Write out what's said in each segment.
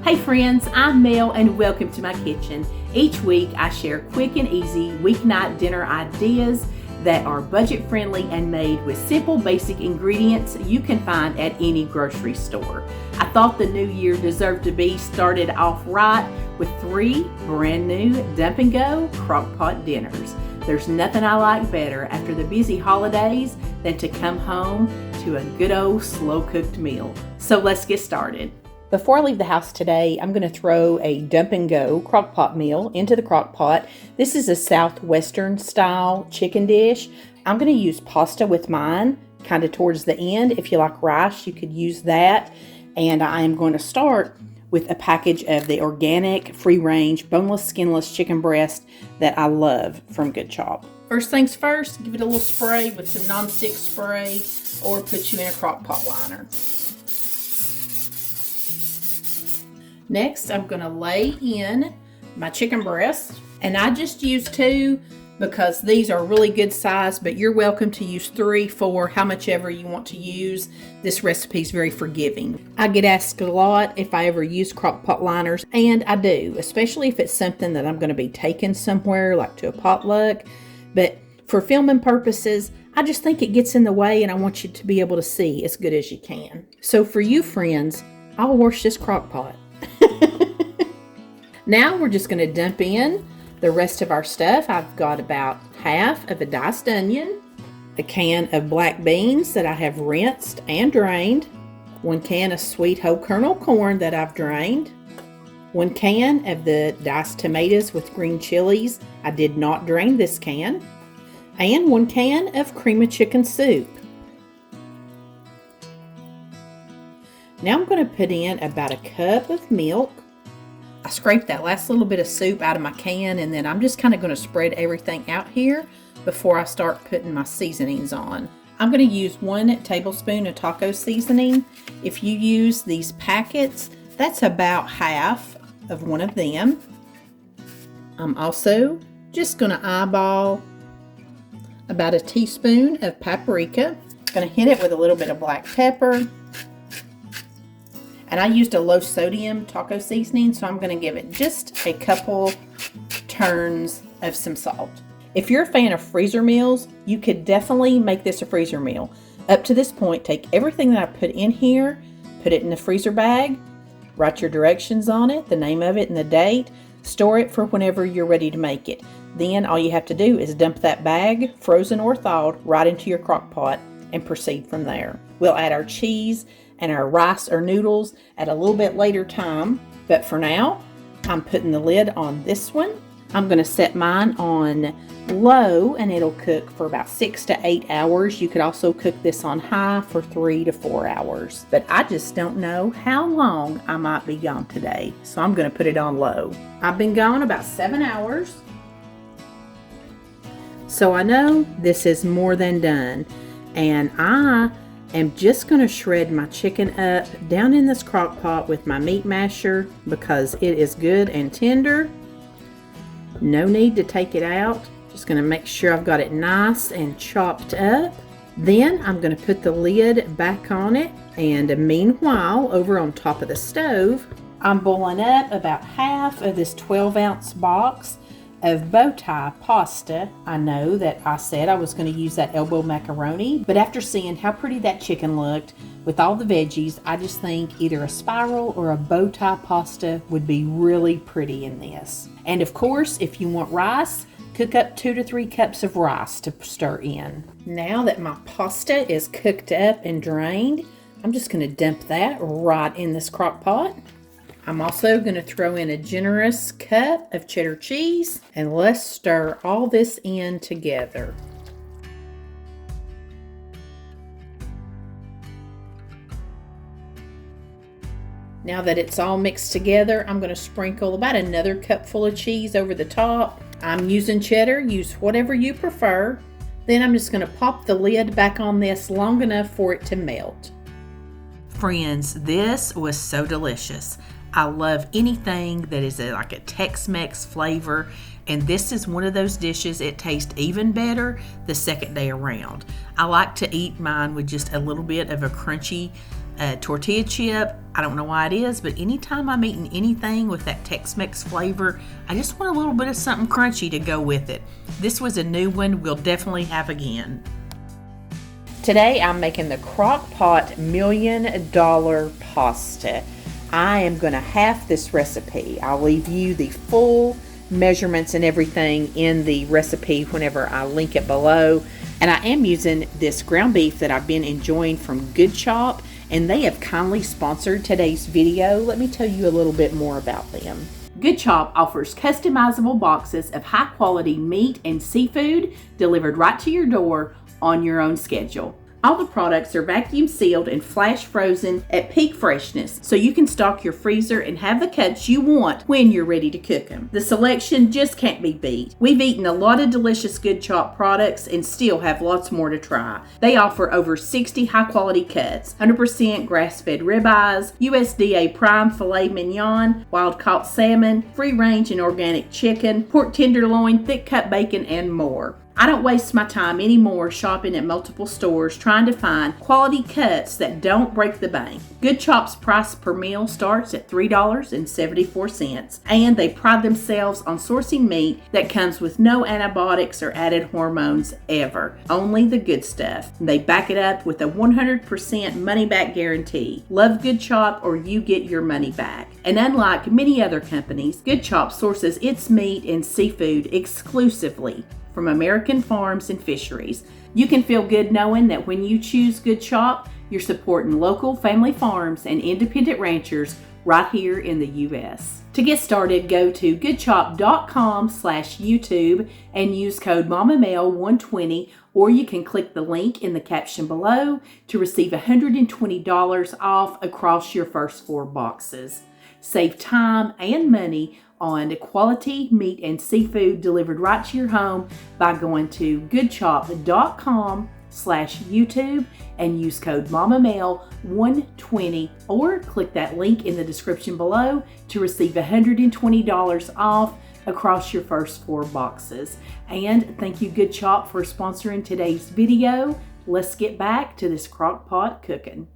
Hey friends, I'm Mel and welcome to my kitchen. Each week I share quick and easy weeknight dinner ideas that are budget friendly and made with simple basic ingredients you can find at any grocery store. I thought the new year deserved to be started off right with 3 brand new dump and go Crockpot dinners. There's nothing I like better after the busy holidays than to come home to a good old slow cooked meal. So let's get started. Before I leave the house today, I'm going to throw a dump and go crockpot meal into the crockpot. This is a southwestern style chicken dish. I'm going to use pasta with mine kind of towards the end. If you like rice, you could use that. And I am going to start with a package of the organic, free-range, boneless, skinless chicken breast that I love from Good Chop. First things first, give it a little spray with some nonstick spray or put you in a crockpot liner. Next, I'm going to lay in my chicken breast, and I just use 2 because these are really good size, but you're welcome to use 3, 4, how much ever you want to use. This recipe is very forgiving. I get asked a lot if I ever use crockpot liners, and I do, especially if it's something that I'm going to be taking somewhere, like to a potluck. But for filming purposes, I just think it gets in the way, and I want you to be able to see as good as you can. So for you friends, I'll wash this crockpot. Now we're just going to dump in the rest of our stuff. I've got about half of a diced onion, a can of black beans that I have rinsed and drained, 1 can of sweet whole kernel corn that I've drained, 1 can of the diced tomatoes with green chilies. I did not drain this can, and 1 can of cream of chicken soup. Now I'm going to put in about a cup of milk. I scraped that last little bit of soup out of my can, and then I'm just kind of going to spread everything out here before I start putting my seasonings on. I'm going to use 1 tablespoon of taco seasoning. If you use these packets, that's about half of 1 of them. I'm also just going to eyeball about a teaspoon of paprika. I'm going to hit it with a little bit of black pepper. And I used a low sodium taco seasoning, so I'm going to give it just a couple turns of some salt. If you're a fan of freezer meals, you could definitely make this a freezer meal. Up to this point, take everything that I put in here, put it in the freezer bag, write your directions on it, the name of it and the date, store it for whenever you're ready to make it. Then all you have to do is dump that bag, frozen or thawed, right into your crock pot and proceed from there. We'll add our cheese and our rice or noodles at a little bit later time. But for now, I'm putting the lid on this one. I'm going to set mine on low and it'll cook for about 6 to 8 hours. You could also cook this on high for 3 to 4 hours. But I just don't know how long I might be gone today, so I'm going to put it on low. I've been gone about 7 hours, so I know this is more than done. And I am just going to shred my chicken up down in this crock pot with my meat masher because it is good and tender. No need to take it out. Just going to make sure I've got it nice and chopped up. Then I'm going to put the lid back on it, and meanwhile over on top of the stove I'm boiling up about half of this 12-ounce box of bow tie pasta. I know that I said I was going to use that elbow macaroni, but after seeing how pretty that chicken looked with all the veggies, I just think either a spiral or a bow tie pasta would be really pretty in this. And of course, if you want rice, cook up 2 to 3 cups of rice to stir in. Now that my pasta is cooked up and drained, I'm just going to dump that right in this crock pot. I'm also going to throw in a generous cup of cheddar cheese, and let's stir all this in together. Now that it's all mixed together, I'm going to sprinkle about another cupful of cheese over the top. I'm using cheddar, use whatever you prefer. Then I'm just going to pop the lid back on this long enough for it to melt. Friends, this was so delicious. I love anything that is like a Tex-Mex flavor, and this is one of those dishes. It tastes even better the second day around. I like to eat mine with just a little bit of a crunchy a tortilla chip. I don't know why it is, but anytime I'm eating anything with that Tex-Mex flavor, I just want a little bit of something crunchy to go with it. This was a new one we'll definitely have again. Today I'm making the Crockpot $1 million pasta. I am going to half this recipe. I'll leave you the full measurements and everything in the recipe whenever I link it below. And I am using this ground beef that I've been enjoying from Good Chop, and they have kindly sponsored today's video. Let me tell you a little bit more about them. Good Chop offers customizable boxes of high quality meat and seafood delivered right to your door on your own schedule. All the products are vacuum sealed and flash frozen at peak freshness, so you can stock your freezer and have the cuts you want when you're ready to cook them. The selection just can't be beat. We've eaten a lot of delicious Good Chop products and still have lots more to try. They offer over 60 high quality cuts, 100% grass-fed ribeyes, USDA prime filet mignon, wild caught salmon, free range and organic chicken, pork tenderloin, thick cut bacon, and more. I don't waste my time anymore shopping at multiple stores trying to find quality cuts that don't break the bank. Good Chop's price per meal starts at $3.74, and they pride themselves on sourcing meat that comes with no antibiotics or added hormones ever. Only the good stuff. They back it up with a 100% money-back guarantee. Love Good Chop or you get your money back. And unlike many other companies, Good Chop sources its meat and seafood exclusively from American farms and fisheries. You can feel good knowing that when you choose Good Chop, you're supporting local family farms and independent ranchers right here in the U.S. To get started, go to goodchop.com/YouTube and use code MommaMail120, or you can click the link in the caption below to receive $120 off across your first 4 boxes. Save time and money on quality meat and seafood delivered right to your home by going to goodchop.com/YouTube and use code MommaMail120, or click that link in the description below to receive $120 off across your first 4 boxes. And thank you, Good Chop, for sponsoring today's video. Let's get back to this crock pot cooking.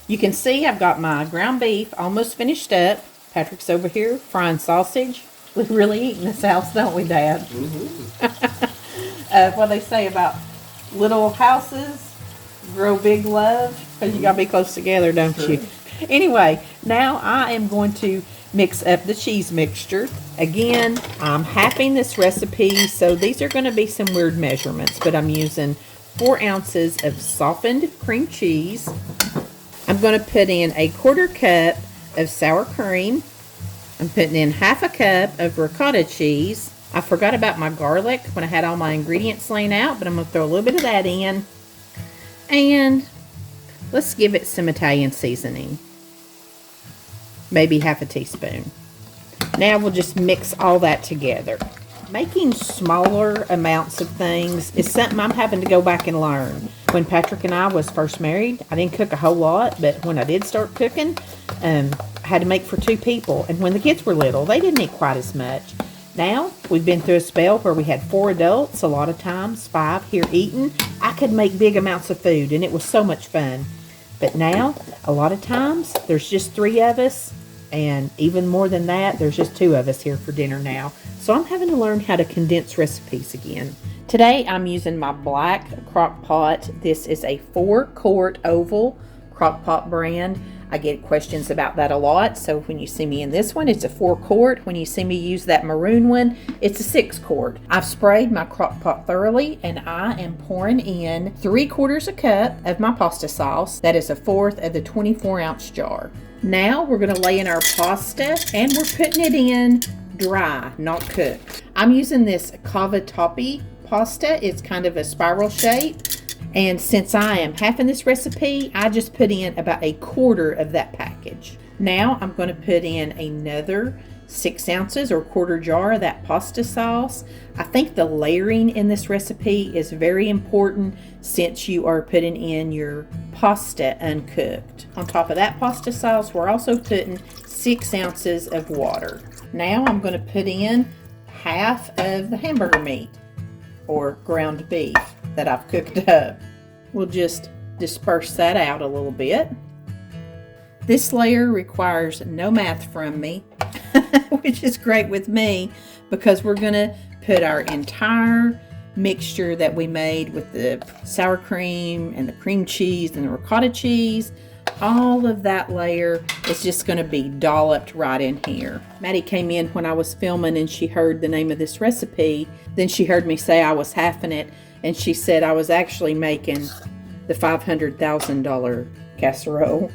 You can see I've got my ground beef almost finished up. Patrick's over here frying sausage. We really eat in this house, don't we, Dad? Mm-hmm. What they say about little houses grow big love, because you got to be close together, don't you? Anyway, now I am going to mix up the cheese mixture. Again, I'm halving this recipe, so these are going to be some weird measurements, but I'm using 4 ounces of softened cream cheese. I'm going to put in a 1/4 cup of sour cream. I'm putting in 1/2 cup of ricotta cheese. I forgot about my garlic when I had all my ingredients laying out, but I'm going to throw a little bit of that in. And let's give it some Italian seasoning. Maybe 1/2 teaspoon. Now we'll just mix all that together. Making smaller amounts of things is something I'm having to go back and learn. When Patrick and I was first married, I didn't cook a whole lot, but when I did start cooking, I had to make for 2 people. And when the kids were little, they didn't eat quite as much. Now, we've been through a spell where we had 4 adults, a lot of times 5 here eating. I could make big amounts of food, and it was so much fun. But now, a lot of times, there's just 3 of us, and even more than that, there's just 2 of us here for dinner now. So I'm having to learn how to condense recipes again. Today, I'm using my black crock pot. This is a 4-quart oval crock pot brand. I get questions about that a lot. So when you see me in this one, it's a 4-quart. When you see me use that maroon one, it's a 6-quart. I've sprayed my crock pot thoroughly, and I am pouring in 3/4 cup of my pasta sauce. That is 1/4 of the 24-ounce jar. Now we're going to lay in our pasta, and we're putting it in dry, not cooked. I'm using this cavatappi pasta. It's kind of a spiral shape. And since I am halving this recipe, I just put in about 1/4 of that package. Now I'm going to put in another 6 ounces or 1/4 jar of that pasta sauce. I think the layering in this recipe is very important since you are putting in your pasta uncooked. On top of that pasta sauce, we're also putting 6 ounces of water. Now I'm going to put in 1/2 of the hamburger meat or ground beef that I've cooked up. We'll just disperse that out a little bit. This layer requires no math from me, which is great with me because we're going to put our entire mixture that we made with the sour cream and the cream cheese and the ricotta cheese. All of that layer is just going to be dolloped right in here. Maddie came in when I was filming and she heard the name of this recipe. Then she heard me say I was halving it, and she said I was actually making the $500,000 casserole.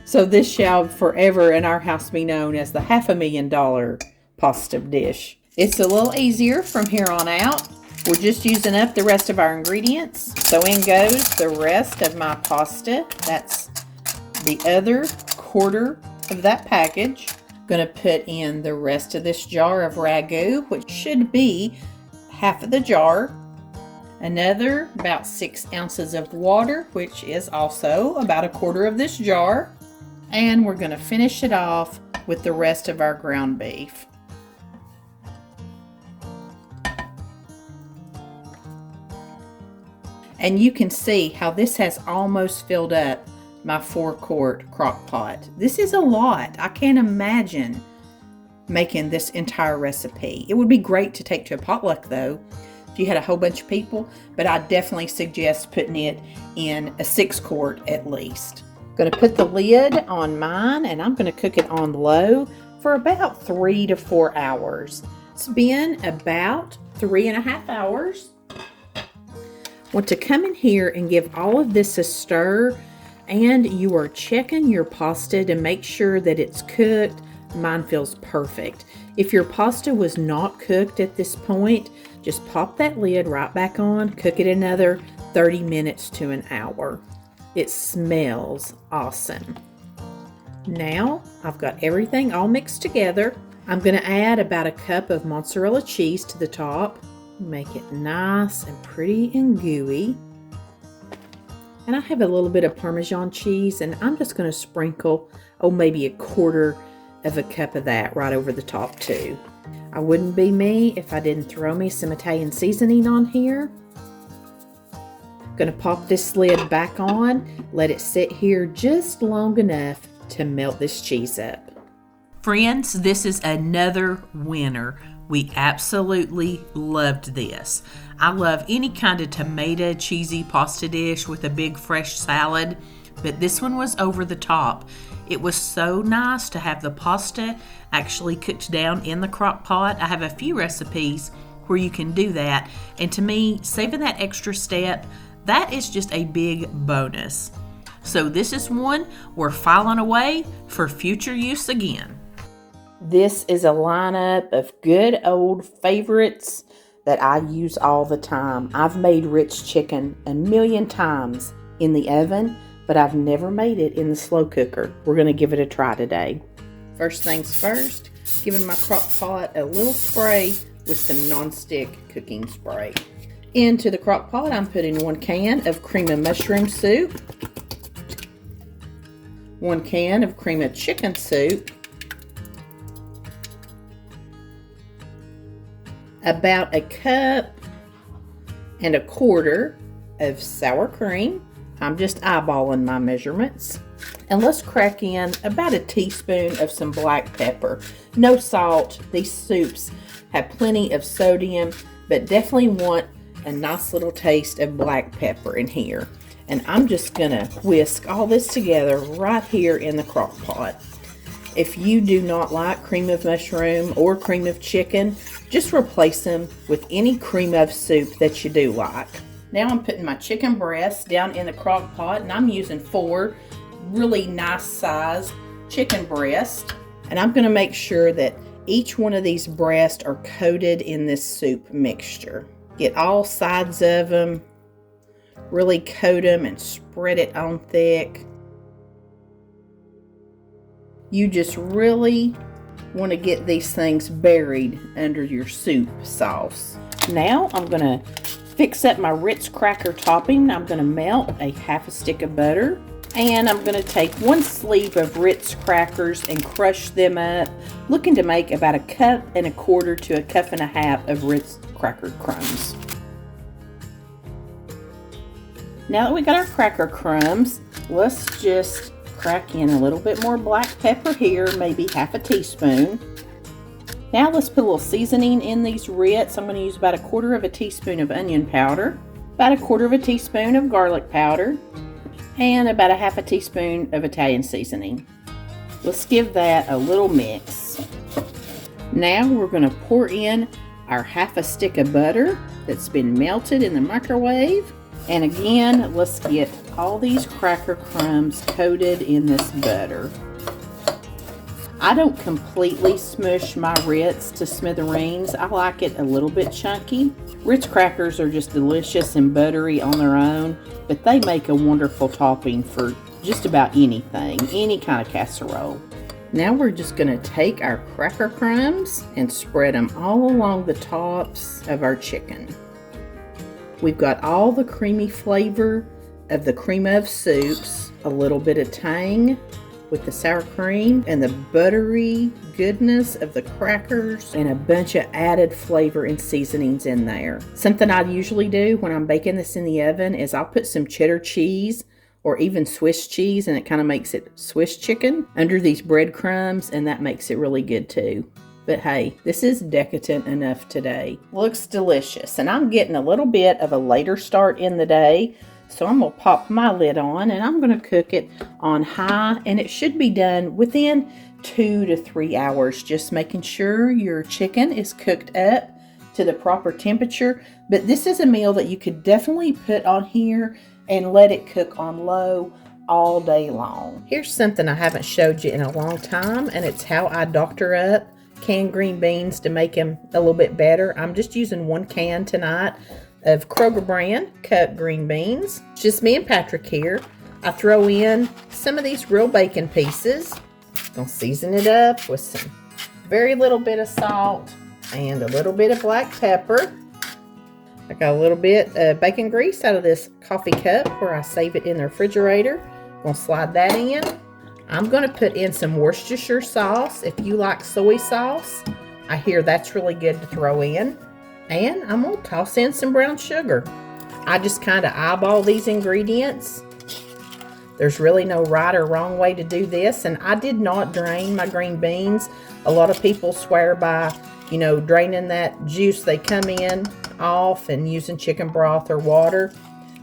So this shall forever in our house be known as the $500,000 pasta dish. It's a little easier from here on out. We're just using up the rest of our ingredients. So in goes the rest of my pasta. That's the other quarter of that package. Gonna put in the rest of this jar of ragu, which should be half of the jar. Another about 6 ounces of water, which is also about a quarter of this jar. And we're gonna finish it off with the rest of our ground beef. And you can see how this has almost filled up my 4-quart crock pot. This is a lot. I can't imagine making this entire recipe. It would be great to take to a potluck though, if you had a whole bunch of people, but I definitely suggest putting it in a 6-quart at least. I'm gonna put the lid on mine and I'm gonna cook it on low for about 3 to 4 hours. It's been about 3.5 hours. Want to come in here and give all of this a stir, and you are checking your pasta to make sure that it's cooked. Mine feels perfect. If your pasta was not cooked at this point, just pop that lid right back on, cook it another 30 minutes to an hour. It smells awesome. Now I've got everything all mixed together. I'm going to add about a cup of mozzarella cheese to the top. Make it nice and pretty and gooey. And I have a little bit of Parmesan cheese, and I'm just going to sprinkle, maybe a quarter of a cup of that right over the top too. I wouldn't be me if I didn't throw me some Italian seasoning on here. Going to pop this lid back on, let it sit here just long enough to melt this cheese up. Friends, this is another winner. We absolutely loved this. I love any kind of tomato cheesy pasta dish with a big fresh salad, but this one was over the top. It was so nice to have the pasta actually cooked down in the crock pot. I have a few recipes where you can do that, and to me, saving that extra step, that is just a big bonus. So this is one we're filing away for future use again. This is a lineup of good old favorites that I use all the time. I've made rich chicken 1,000,000 times in the oven, but I've never made it in the slow cooker. We're going to give it a try today. First things first, giving my crock pot a little spray with some nonstick cooking spray. Into the crock pot, I'm putting 1 can of cream of mushroom soup, 1 can of cream of chicken soup, about 1.25 cups of sour cream. I'm just eyeballing my measurements. And let's crack in about 1 teaspoon of some black pepper. No salt. These soups have plenty of sodium, but definitely want a nice little taste of black pepper in here. And I'm just gonna whisk all this together right here in the crock pot. If you do not like cream of mushroom or cream of chicken, just replace them with any cream of soup that you do like. Now I'm putting my chicken breasts down in the crock pot, and I'm using 4 really nice sized chicken breasts. And I'm going to make sure that each one of these breasts are coated in this soup mixture. Get all sides of them, really coat them and spread it on thick. You just really want to get these things buried under your soup sauce. Now I'm going to fix up my Ritz cracker topping. I'm going to melt a 1/2 stick of butter, and I'm going to take 1 sleeve of Ritz crackers and crush them up, looking to make about 1.25 to 1.5 cups of Ritz cracker crumbs. Now that we got our cracker crumbs, let's just crack in a little bit more black pepper here, maybe half a teaspoon. Now let's put a little seasoning in these Ritz. I'm going to use about 1/4 teaspoon of onion powder, about 1/4 teaspoon of garlic powder, and about 1/2 teaspoon of Italian seasoning. Let's give that a little mix. Now we're going to pour in our 1/2 stick of butter that's been melted in the microwave. And again, let's get all these cracker crumbs coated in this butter. I don't completely smush my Ritz to smithereens. I like it a little bit chunky. Ritz crackers are just delicious and buttery on their own, but they make a wonderful topping for just about anything, any kind of casserole. Now we're just going to take our cracker crumbs and spread them all along the tops of our chicken. We've got all the creamy flavor of the cream of soups, a little bit of tang with the sour cream, and the buttery goodness of the crackers, and a bunch of added flavor and seasonings in there. Something I usually do when I'm baking this in the oven is I'll put some cheddar cheese or even Swiss cheese, and it kind of makes it Swiss chicken under these breadcrumbs, and that makes it really good too. But hey, this is decadent enough today. Looks delicious, and I'm getting a little bit of a later start in the day, so I'm going to pop my lid on, and I'm going to cook it on high, and it should be done within 2 to 3 hours, just making sure your chicken is cooked up to the proper temperature. But this is a meal that you could definitely put on here and let it cook on low all day long. Here's something I haven't showed you in a long time, and it's how I doctor up canned green beans to make them a little bit better. I'm just using 1 can tonight of Kroger brand cut green beans. It's just me and Patrick here. I throw in some of these real bacon pieces. Gonna season it up with some very little bit of salt and a little bit of black pepper. I got a little bit of bacon grease out of this coffee cup where I save it in the refrigerator. Gonna slide that in. I'm gonna put in some Worcestershire sauce. If you like soy sauce, I hear that's really good to throw in. And I'm gonna toss in some brown sugar. I just kind of eyeball these ingredients. There's really no right or wrong way to do this, and I did not drain my green beans. A lot of people swear by, draining that juice they come in off and using chicken broth or water,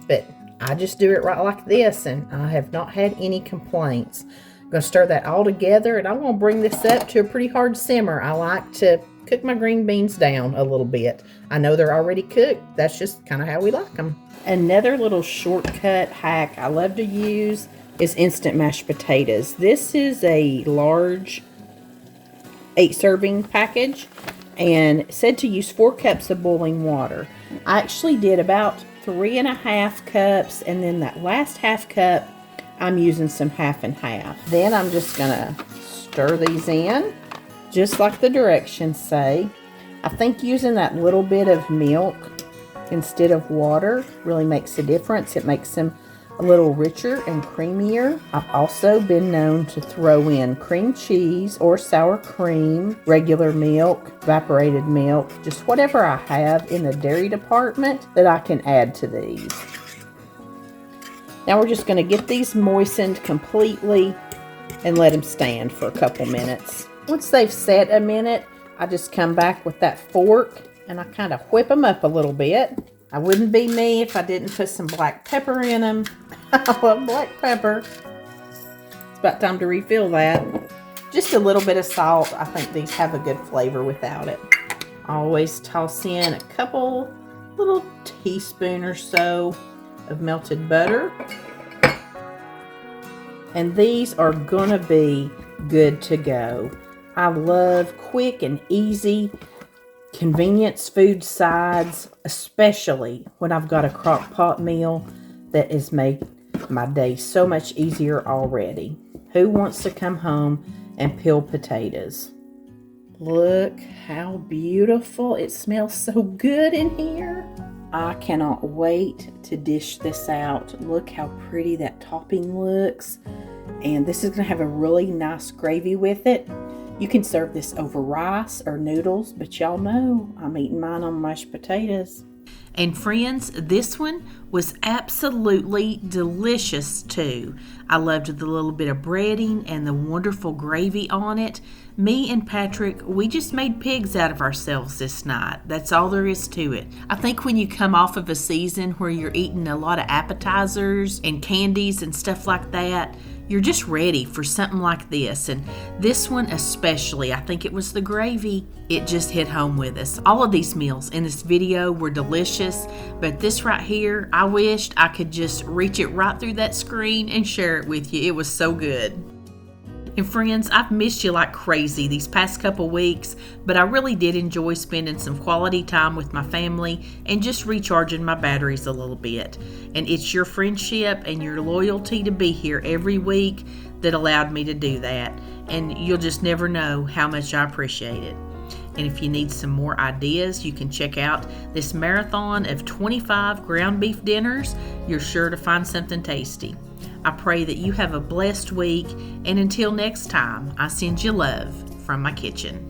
but I just do it right like this, and I have not had any complaints. I'm gonna stir that all together, and I'm gonna bring this up to a pretty hard simmer. I like to cook my green beans down a little bit. I know they're already cooked. That's just kind of how we like them. Another little shortcut hack I love to use is instant mashed potatoes. This is a large 8-serving package, and it said to use 4 cups of boiling water. I actually did about 3.5 cups, and then that last half cup I'm using some half and half. Then I'm just gonna stir these in just like the directions say. I think using that little bit of milk instead of water really makes a difference. It makes them a little richer and creamier. I've also been known to throw in cream cheese or sour cream, regular milk, evaporated milk, just whatever I have in the dairy department that I can add to these. Now we're just going to get these moistened completely and let them stand for a couple minutes. Once they've set a minute, I just come back with that fork and I kind of whip them up a little bit. I wouldn't be me if I didn't put some black pepper in them. I love black pepper. It's about time to refill that. Just a little bit of salt. I think these have a good flavor without it. I always toss in a couple little teaspoon or so of melted butter. And these are gonna be good to go. I love quick and easy convenience food sides, especially when I've got a crock pot meal that has made my day so much easier already. Who wants to come home and peel potatoes? Look how beautiful. It smells so good in here. I cannot wait to dish this out. Look how pretty that topping looks. And this is going to have a really nice gravy with it. You can serve this over rice or noodles, but y'all know I'm eating mine on mashed potatoes. And friends, this one was absolutely delicious too. I loved the little bit of breading and the wonderful gravy on it. Me and Patrick, we just made pigs out of ourselves this night. That's all there is to it. I think when you come off of a season where you're eating a lot of appetizers and candies and stuff like that, you're just ready for something like this. And this one especially, I think it was the gravy. It just hit home with us. All of these meals in this video were delicious, but this right here, I wished I could just reach it right through that screen and share it with you. It was so good. And friends, I've missed you like crazy these past couple weeks, but I really did enjoy spending some quality time with my family and just recharging my batteries a little bit. And it's your friendship and your loyalty to be here every week that allowed me to do that. And you'll just never know how much I appreciate it. And if you need some more ideas, you can check out this marathon of 25 ground beef dinners. You're sure to find something tasty. I pray that you have a blessed week, and until next time, I send you love from my kitchen.